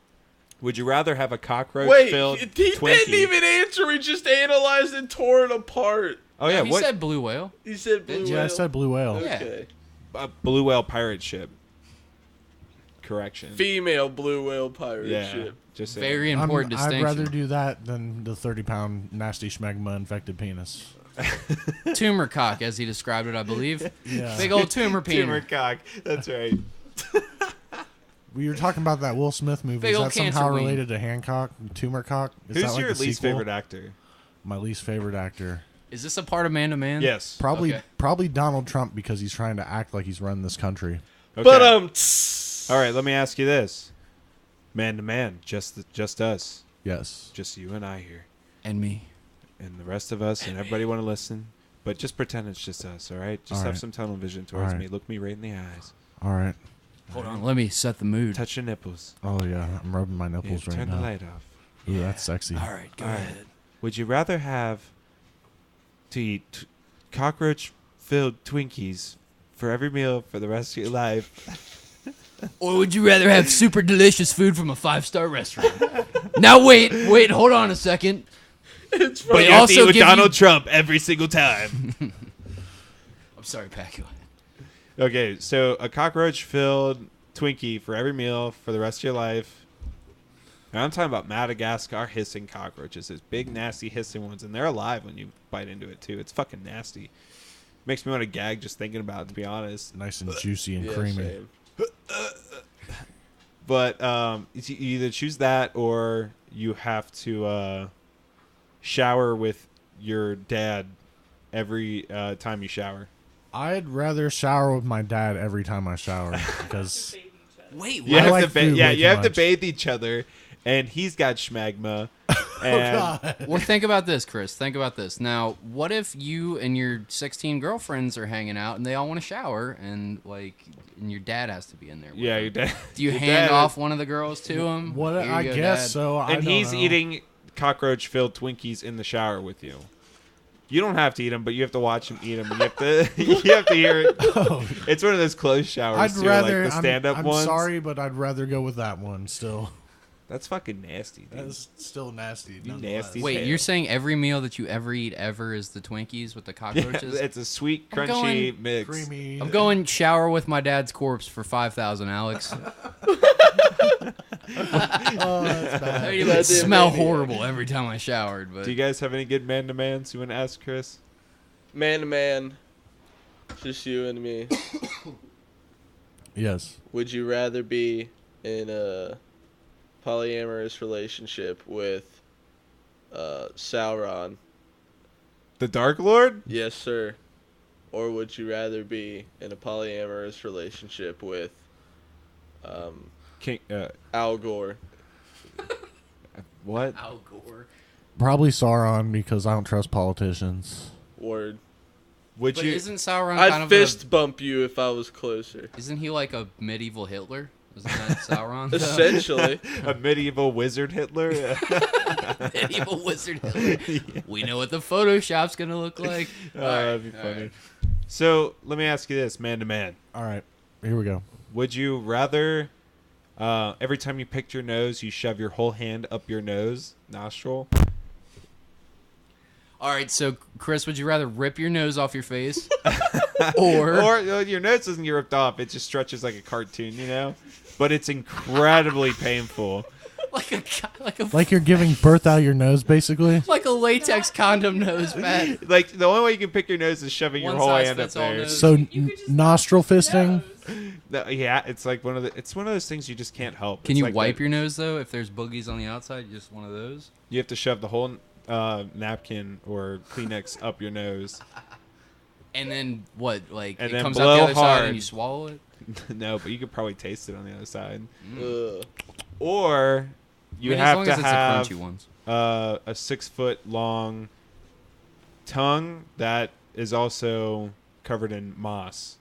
Would you rather have a cockroach Wait, filled he Twinkie? didn't even answer. We just analyzed and tore it apart. Oh yeah, He what? said blue whale. He said blue Did yeah, whale. I said blue whale. Yeah. Okay. A blue whale pirate ship. Correction. Female blue whale pirate yeah. ship. Just saying. Very important I'd distinction. rather do that than the 30-pound nasty schmegma infected penis. Tumor cock, as he described it, I believe. Yeah. Big old tumor penis. Tumor cock. That's right. We were talking about that Will Smith movie. Big Is old that somehow cancer wing. related to Hancock? Tumor cock? Is that Who's like your the least sequel? favorite actor? My least favorite actor. Is this a part of Man to Man? Yes. Probably Okay. probably Donald Trump because he's trying to act like he's running this country. Okay. But All right. Let me ask you this: man to man, just us, Yes. just you and I here, And me. and the rest of us, and everybody want to listen, but just pretend it's just us. All right. Just All have right. some tunnel vision towards All me. right. Look me right in the eyes. All right. Hold on. Let me set the mood. Touch your nipples. Oh yeah, I'm rubbing my Yeah, nipples right turn now. the light off. Ooh, that's sexy. All right. Go All right. ahead. Would you rather have to eat cockroach-filled Twinkies for every meal for the rest of your life? Or would you rather have super delicious food from a 5-star restaurant? Now wait, hold on a second. it's But from you also give you- Trump every single time. I'm sorry, Pat. Go ahead. Okay, so a cockroach-filled Twinkie for every meal for the rest of your life. And I'm talking about Madagascar hissing cockroaches. Those big, nasty hissing ones. And they're alive when you bite into it, too. It's fucking nasty. Makes me want to gag just thinking about it, to be honest. Nice and juicy and yeah, creamy. same. But you either choose that or you have to shower with your dad every time you shower. I'd rather shower with my dad every time I shower because Baby each other. Wait, You I have like to food way you too have to much. bathe each other, and he's got schmagma. And Well, think about this, Chris. Think about this. Now, what if you and your 16 girlfriends are hanging out and they all want to shower and and your dad has to be in there? With yeah, them? your dad. Do you your hand dad- off one of the girls to him? what Here you I go, guess Dad. so. I And don't he's know. eating cockroach-filled Twinkies in the shower with you. You don't have to eat them, but you have to watch him eat them. You have to you have to hear it. Oh. It's one of those closed showers. I'd too, rather. like the stand-up I'm ones. sorry, but I'd rather go with that one. Still, That's fucking nasty, dude. that's still nasty. You nonetheless. nasty. Wait, hell. you're saying every meal that you ever eat ever is the Twinkies with the cockroaches? It's a sweet, I'm crunchy going mix. Creamy. I'm going shower with my dad's corpse for 5,000, Alex. Oh, that's bad. It would Goddamn smell maniac. horrible every time I showered. But Do you guys have any good man-to-mans you want to ask Chris? Man to man, just you and me. Yes. Would you rather be in a polyamorous relationship with Sauron? The Dark Lord? Yes, sir. Or would you rather be in a polyamorous relationship with King, Al Gore? what? Al Gore. Probably Sauron because I don't trust politicians. Word. Would But you? isn't Sauron kind I'd of fist bump you if I was closer. Isn't he like a medieval Hitler? Isn't that Sauron? Essentially. A medieval wizard Hitler? Medieval wizard Hitler. We know what the Photoshop's gonna look like. That'd be All funny. right. So let me ask you this, man to man. All right, here we go. Would you rather every time you picked your nose, you shove your whole hand up your nose nostril? All right, so Chris, would you rather rip your nose off your face, or Or your nose doesn't get ripped off; it just stretches like a cartoon, you know. But it's incredibly painful. Like you're giving birth out your nose, basically. like a latex condom nose, man? Like the only way you can pick your nose is shoving your One whole size hand up fits all there. nose. So nostril fisting. Yeah, it's like one of those things you just can't help. Can It's you like wipe that- your nose though? If there's boogies on the outside, just one of those. You have to shove the whole napkin or Kleenex up your nose. And then what? Like And it then comes out the blow other side hard. and you swallow it. No, but you could probably taste it on the other side. Ugh. Or you I mean, have as long to as it's have the crunchy ones. a 6-foot long tongue that is also covered in moss.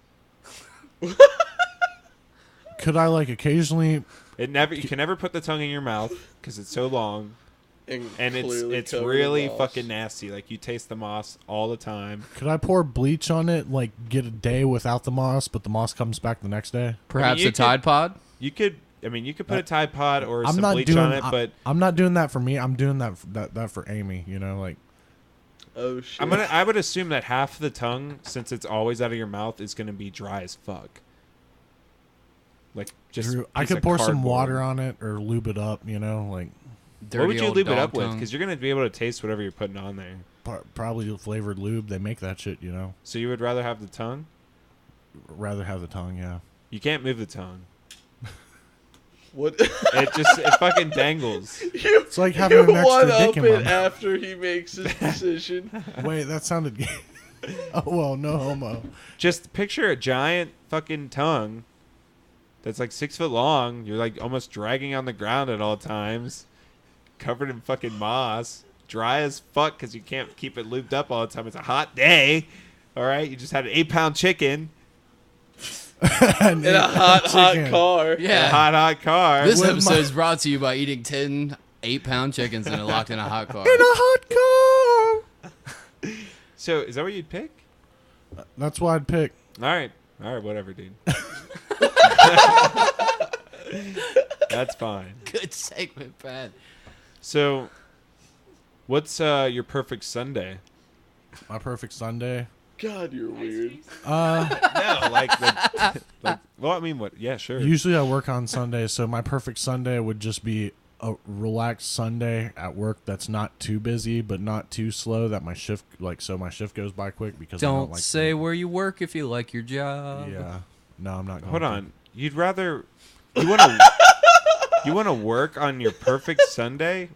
Could I like occasionally? You can never put the tongue in your mouth because it's so long, and clearly it's covered in really moss. fucking nasty. Like you taste the moss all the time. Could I pour bleach on it? Like get a day without the moss, but the moss comes back the next day. Perhaps you a Tide Pod. You could put a Tide Pod or I'm some not bleach doing. on it, but I'm not doing that for me. I'm doing that for Amy. You know, like Oh shit. I would assume that half of the tongue, since it's always out of your mouth, is gonna be dry as fuck. Like just Drew, I piece could of pour some cardboard. water on it or lube it up. You know, like What would Dirty you old lube it dog up with? tongue. Because you're gonna be able to taste whatever you're putting on there. probably flavored lube. They make that shit. You know, So you would rather have the tongue? rather have the tongue. Yeah. You can't move the tongue. What? It fucking dangles. It's like having an extra dick in my it mouth. after he makes his decision. Wait, that sounded gay. Oh well, no homo. Just picture a giant fucking tongue that's like 6 foot long. You're like almost dragging on the ground at all times, covered in fucking moss, dry as fuck because you can't keep it lubed up all the time. It's a hot day. All right, you just had an 8-pound chicken In In a hot chicken. car. in a Yeah. hot car. This With episode my- is brought to you by eating 10 8-pound chickens and locked in a hot car. In a hot car. So is that what you'd pick? That's what I'd pick. All right, whatever, dude. That's fine. Good segment, Pat. So, what's your perfect Sunday? My perfect Sunday. God, you're weird. No, well, I mean, what? Yeah, sure. Usually I work on Sundays, so my perfect Sunday would just be a relaxed Sunday at work that's not too busy but not too slow, that my shift goes by quick because I Don't don't like say where you work if you like your job. Yeah. No, I'm not going Hold to. on. You'd rather you want to work on your perfect Sunday?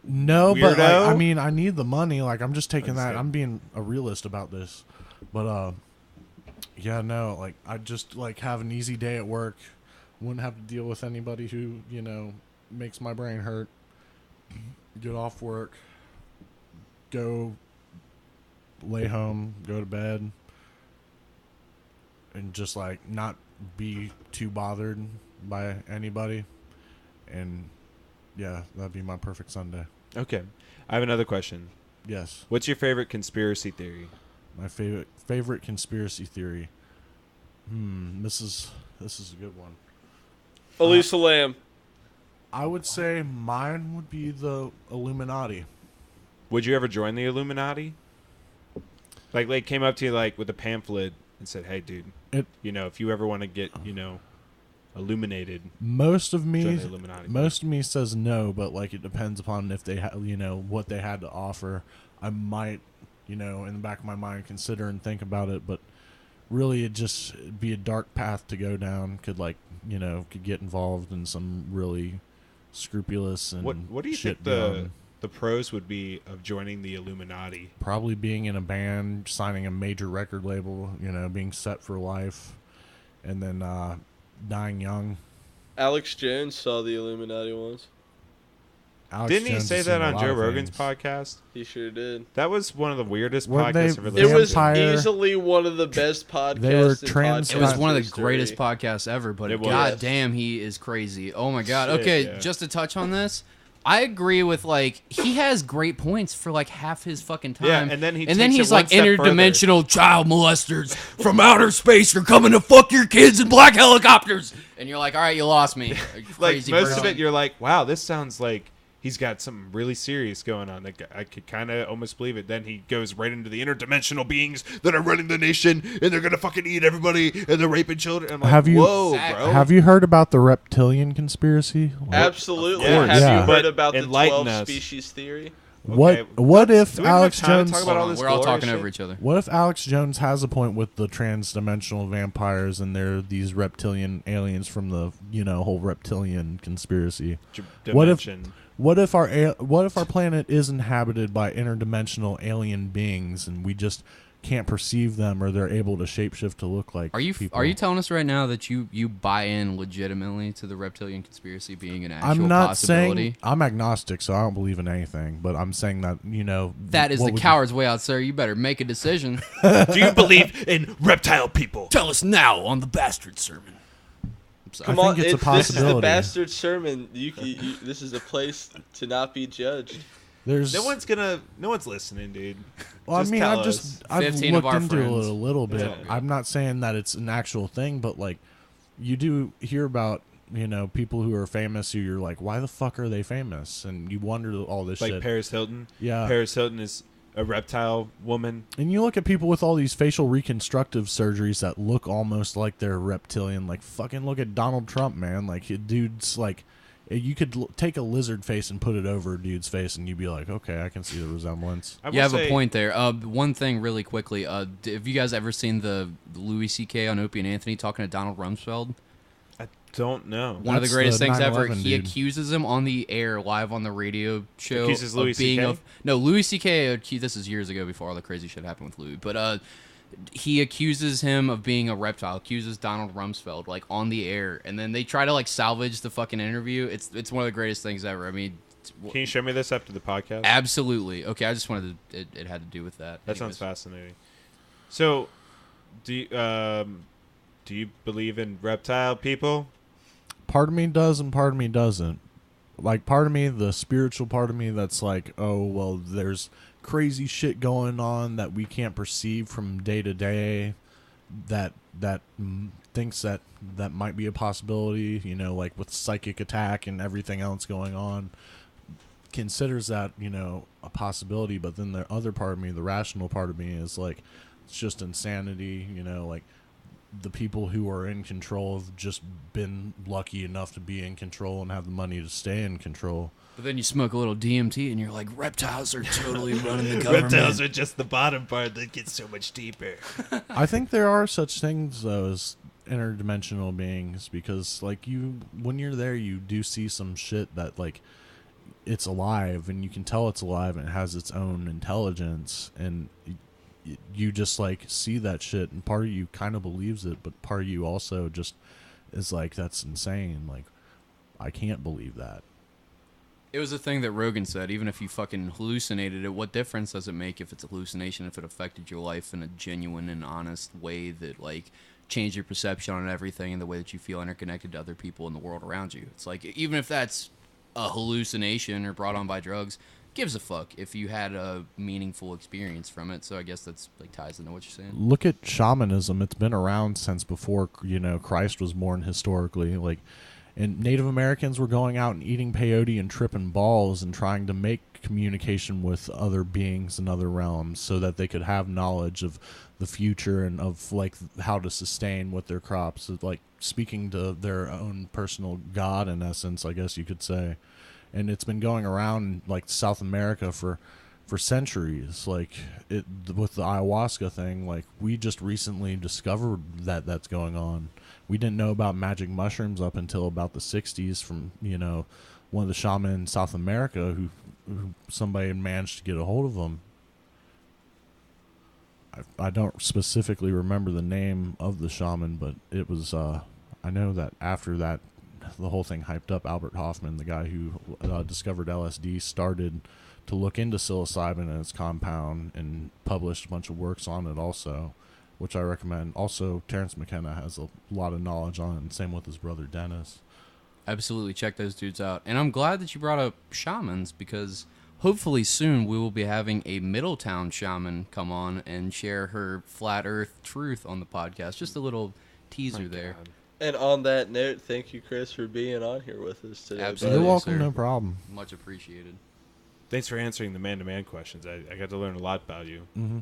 No, but like, Weirdo? I mean, I need the money. Like, I'm just taking that. Understand. I'm being a realist about this. But yeah, no, like I just like have an easy day at work. Wouldn't have to deal with anybody who, you know, makes my brain hurt. Get off work, go lay home, go to bed, and just like not be too bothered by anybody. And yeah, that'd be my perfect Sunday. Okay. I have another question. Yes. What's your favorite conspiracy theory? My favorite conspiracy theory. This is a good one. Elisa Lam. I would say mine would be the Illuminati. Would you ever join the Illuminati? Like they came up to you like with a pamphlet and said, "Hey, dude, if you ever want to get, illuminated." Most of join me the Illuminati. says no, but like it depends upon if they what they had to offer. I might, in the back of my mind consider and think about it, but really it'd just be a dark path to go down. Could get involved in some really scrupulous and what do you shit think the pros would be of joining the Illuminati? Probably being in a band, signing a major record label, being set for life, and then dying young. Alex Jones saw the Illuminati once. Didn't he say that on Joe Rogan's podcast? He sure did. That was one of the weirdest Weren't podcasts they I've ever listened to. It was easily one of the best podcasts. They were in trans- podcast It was one of the history. greatest podcasts ever, but It was. god damn, he is crazy. Oh my god. Shit, Okay, yeah. just to touch on this, I agree with he has great points for like half his fucking time. Yeah, and then he takes he's it one like step interdimensional child molesters from outer space are coming to fuck your kids in black helicopters, and you're like, all right, you lost me. Crazy Most person. of it, you're like, wow, this sounds like he's got something really serious going on. Like, I could kind of almost believe it. Then he goes right into the interdimensional beings that are running the nation, and they're gonna fucking eat everybody, and they're raping children. I'm like, whoa, bro. Have you heard about the reptilian conspiracy? Absolutely. Of course. Have Yeah. you But heard about the enlighten 12 us. species theory? What Okay, what if do we have Alex enough time Jones to talk about all Hold on, this we're all glory talking shit? over each other. What if Alex Jones has a point with the trans-dimensional vampires and they're these reptilian aliens from the whole reptilian conspiracy? Dimension. What if our planet is inhabited by interdimensional alien beings and we just can't perceive them, or they're able to shapeshift to look like people? Are you telling us right now that you buy in legitimately to the reptilian conspiracy being an actual I'm not possibility? saying I'm agnostic, so I don't believe in anything. But I'm saying that That is what the would- coward's way out, sir. You better make a decision. Do you believe in reptile people? Tell us now on the Bastard Sermon. I'm sorry. Come I on, think it's a this is the possibility. bastard sermon. This is a place to not be judged. There's No one's listening, dude. Well, Just I mean, tell I've us. I've 15 of looked our into it friends. a little bit. Yeah. I'm not saying that it's an actual thing, but like, you do hear about people who are famous who you're like, why the fuck are they famous? And you wonder all this Like shit. Paris Hilton. Yeah. Paris Hilton is a reptile woman. And you look at people with all these facial reconstructive surgeries that look almost like they're reptilian. Like, fucking look at Donald Trump, man. Like, dude's like, you could take a lizard face and put it over a dude's face, and you'd be like, okay, I can see the resemblance. I You will have say- a point there. One thing really quickly. Have you guys ever seen the Louis C.K. on Opie and Anthony talking to Donald Rumsfeld? I don't know. One of the That's greatest the things ever. 9/11 He dude. accuses him on the air, live on the radio show. Accuses Louis of being CK? No, Louis C.K. This is years ago before all the crazy shit happened with Louis. But he accuses him of being a reptile. Accuses Donald Rumsfeld like on the air, and then they try to like salvage the fucking interview. It's one of the greatest things ever. I mean, Can you show me this after the podcast? absolutely. Okay, I just wanted to. It had to do with that. That sounds Anyways. fascinating. So, do you believe in reptile people? Part of me does and part of me doesn't. Like, part of me, the spiritual part of me, that's like, oh, well, there's crazy shit going on that we can't perceive from day to day that thinks that might be a possibility, like with psychic attack and everything else going on, considers that, a possibility. But then the other part of me, the rational part of me, is like, it's just insanity, like, the people who are in control have just been lucky enough to be in control and have the money to stay in control. But then you smoke a little DMT and you're like, reptiles are totally running the government. Reptiles are just the bottom part that gets so much deeper. I think there are such things, though, as interdimensional beings, because like, when you're there, you do see some shit that like, it's alive, and you can tell it's alive, and it has its own intelligence, and you just like see that shit, and part of you kind of believes it, but part of you also just is like, that's insane. Like, I can't believe that. It was a thing that Rogan said. Even if you fucking hallucinated it, what difference does it make if it's a hallucination, if it affected your life in a genuine and honest way that like changed your perception on everything and the way that you feel interconnected to other people in the world around you? It's like, even if that's a hallucination or brought on by drugs, gives a fuck if you had a meaningful experience from it. So I guess that's like ties into what you're saying. Look at shamanism. It's been around since before, Christ was born historically. Like, and Native Americans were going out and eating peyote and tripping balls and trying to make communication with other beings in other realms so that they could have knowledge of the future and of like how to sustain with their crops, like speaking to their own personal god in essence, I guess you could say. And it's been going around like South America for centuries. Like it with the ayahuasca thing, like we just recently discovered that that's going on. We didn't know about magic mushrooms up until about the 60s from, one of the shamans in South America who somebody managed to get a hold of them. I don't specifically remember the name of the shaman, but it was, I know that after that, the whole thing hyped up. Albert Hoffman, the guy who discovered LSD, started to look into psilocybin and its compound and published a bunch of works on it also, which I recommend. Also, Terrence McKenna has a lot of knowledge on it, and same with his brother Dennis. Absolutely, check those dudes out. And I'm glad that you brought up shamans, because hopefully soon we will be having a Middletown shaman come on and share her flat earth truth on the podcast. Just a little teaser there. God. And on that note, thank you, Chris, for being on here with us today. Absolutely. You're welcome, sir. no problem. Much appreciated. Thanks for answering the man-to-man questions. I got to learn a lot about you. Mm-hmm.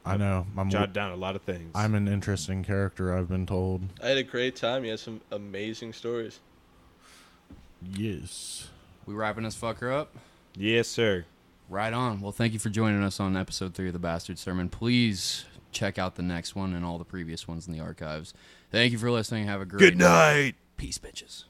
I know. Jotted down a lot of things. I'm an interesting character, I've been told. I had a great time. You had some amazing stories. Yes. We wrapping this fucker up? Yes, sir. Right on. Well, thank you for joining us on episode 3 of the Bastard Sermon. Please check out the next one and all the previous ones in the archives. Thank you for listening. Have a great Good night. Peace, bitches.